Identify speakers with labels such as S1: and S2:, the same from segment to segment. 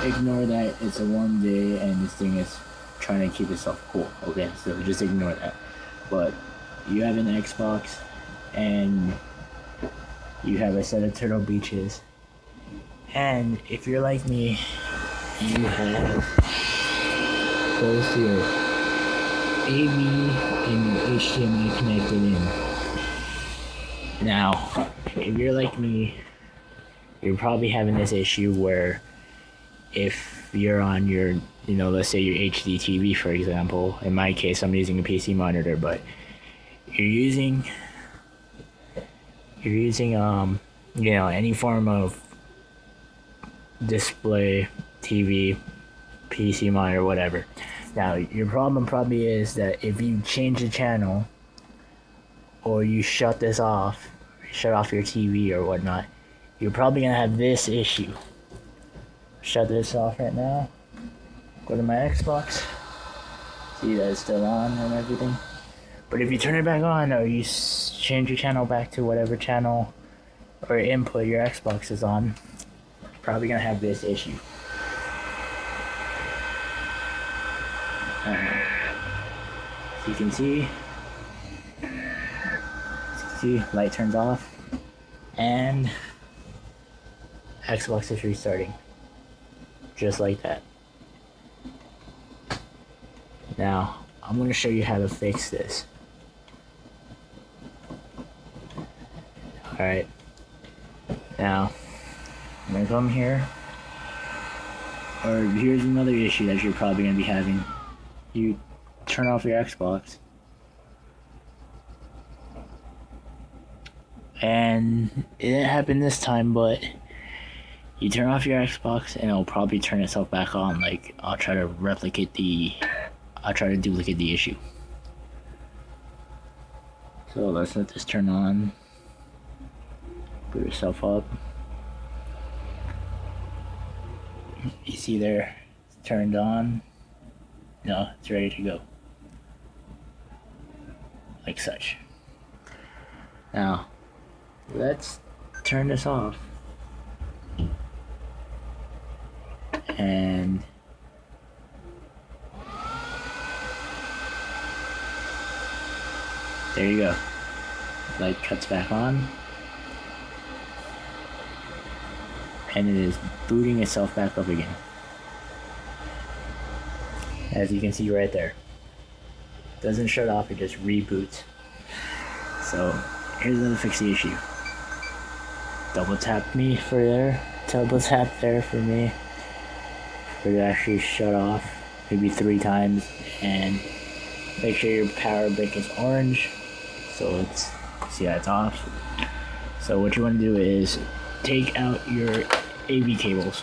S1: ignore that it's a warm day and this thing is trying to keep itself cool. Okay, so just ignore that. But you have an Xbox and you have a set of Turtle Beaches, and if you're like me, you have both your AV and your HDMI connected in. Now, if you're like me, you're probably having this issue where if you're on your, let's say your HD TV, for example. In my case, I'm using a PC monitor, but you're using any form of display, TV, PC monitor, whatever. Now, your problem probably is that if you change the channel or you shut off your TV or whatnot, you're probably gonna have this issue. Shut this off right now. Go to my Xbox. See that it's still on and everything. But if you turn it back on or you change your channel back to whatever channel or input your Xbox is on, you're probably gonna have this issue. So you can see, light turns off and Xbox is restarting. Just like that. Now, I'm going to show you how to fix this. Alright. Now, I'm going to come here. Or here's another issue that you're probably going to be having. You turn off your Xbox. And it didn't happen this time, but you turn off your Xbox and it'll probably turn itself back on. Like, I'll try to duplicate the issue. So let's let this turn on. Boot yourself up. You see there, it's turned on. No, it's ready to go. Like such. Now, let's turn this off. And there you go. Light cuts back on. And it is booting itself back up again. As you can see right there. Doesn't shut off, it just reboots. So here's how to fix the issue. Double tap there for me. For it to actually shut off, maybe 3 times, and make sure your power brick is orange. So it's off. So what you want to do is take out your AV cables.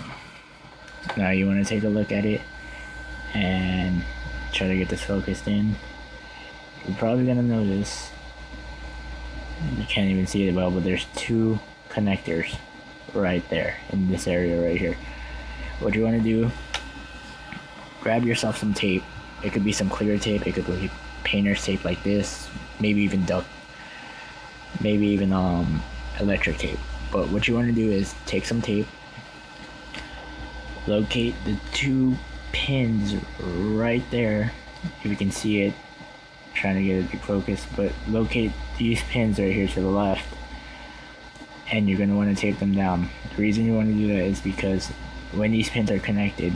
S1: Now you want to take a look at it and try to get this focused in. You're probably gonna notice, you can't even see it well, but there's 2 connectors right there in this area right here. What you want to do, grab yourself some tape. It could be some clear tape, it could be painter's tape like this, maybe even electric tape. But what you want to do is take some tape, locate the 2 pins right there, if you can see it. Trying to get it to focus, but locate these pins right here to the left, and you're going to want to tape them down. The reason you want to do that is because when these pins are connected,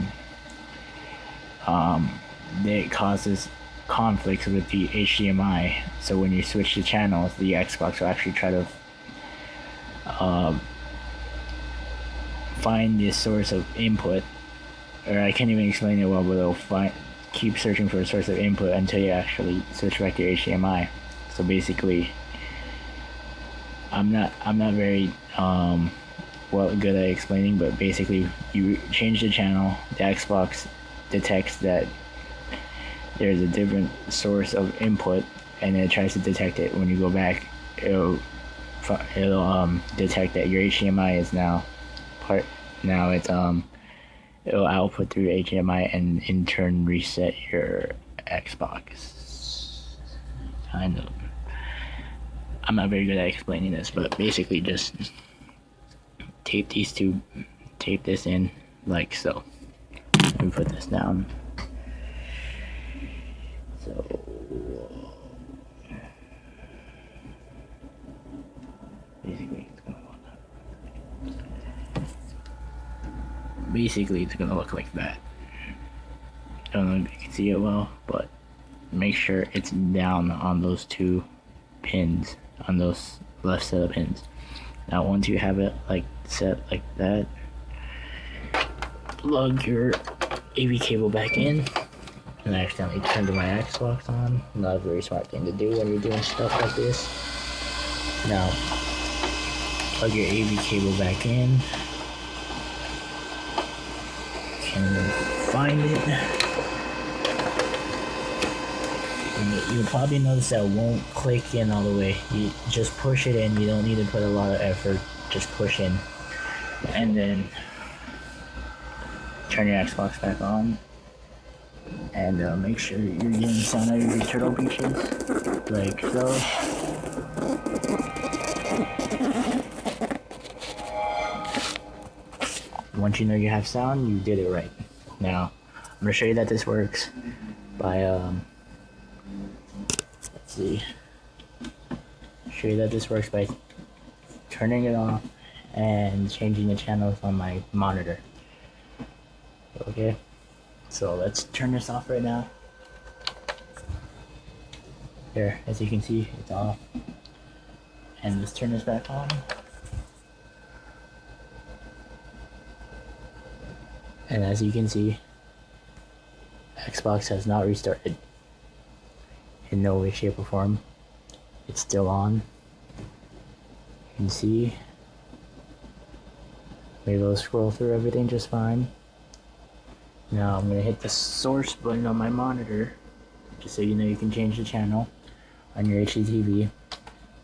S1: it causes conflicts with the HDMI. So when you switch the channels, the Xbox will actually try to find the source of input, or I can't even explain it well, but it'll keep searching for a source of input until you actually switch back to HDMI. So basically, I'm not very good at explaining, but basically you change the channel, the Xbox detects that there's a different source of input, and it tries to detect it. When you go back, it'll detect that your HDMI is it'll output through HDMI and in turn reset your Xbox. Kind of. I'm not very good at explaining this, but basically just tape this in like so. me put this down. So basically it's gonna look like that. I don't know if you can see it well, but make sure it's down on those two pins, on those left set of pins. Now once you have it like set like that, plug your AV cable back in. And I accidentally turned my Xbox on. Not a very smart thing to do when you're doing stuff like this. Now plug your AV cable back in. Can find it. And you'll probably notice that it won't click in all the way. You just push it in. You don't need to put a lot of effort. Just push in. And then turn your Xbox back on. And make sure you're getting sound out of your turtle beaches. Like so. Once you know you have sound, you did it right. Now, I'm going to show you that this works by, let's see. Show you that this works by turning it off and changing the channels on my monitor. Okay, so let's turn this off right now. Here, as you can see, it's off. And let's turn this back on. And as you can see, Xbox has not restarted in no way, shape, or form. It's still on. You can see. Maybe I'll scroll through everything just fine. Now I'm going to hit the source button on my monitor, just so you know you can change the channel on your HDTV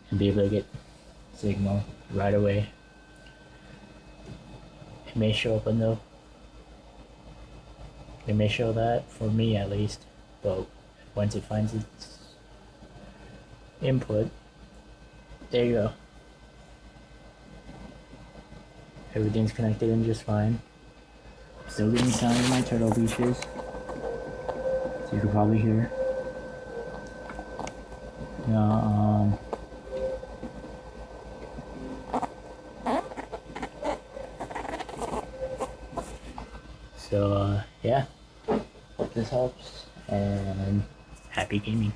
S1: and be able to get signal right away. It may show up on the It may show that, for me at least, but once it finds its input, there you go. Everything's connected in just fine. Still getting sound in my turtle beaches, so you can probably hear. So yeah, hope this helps, and happy gaming.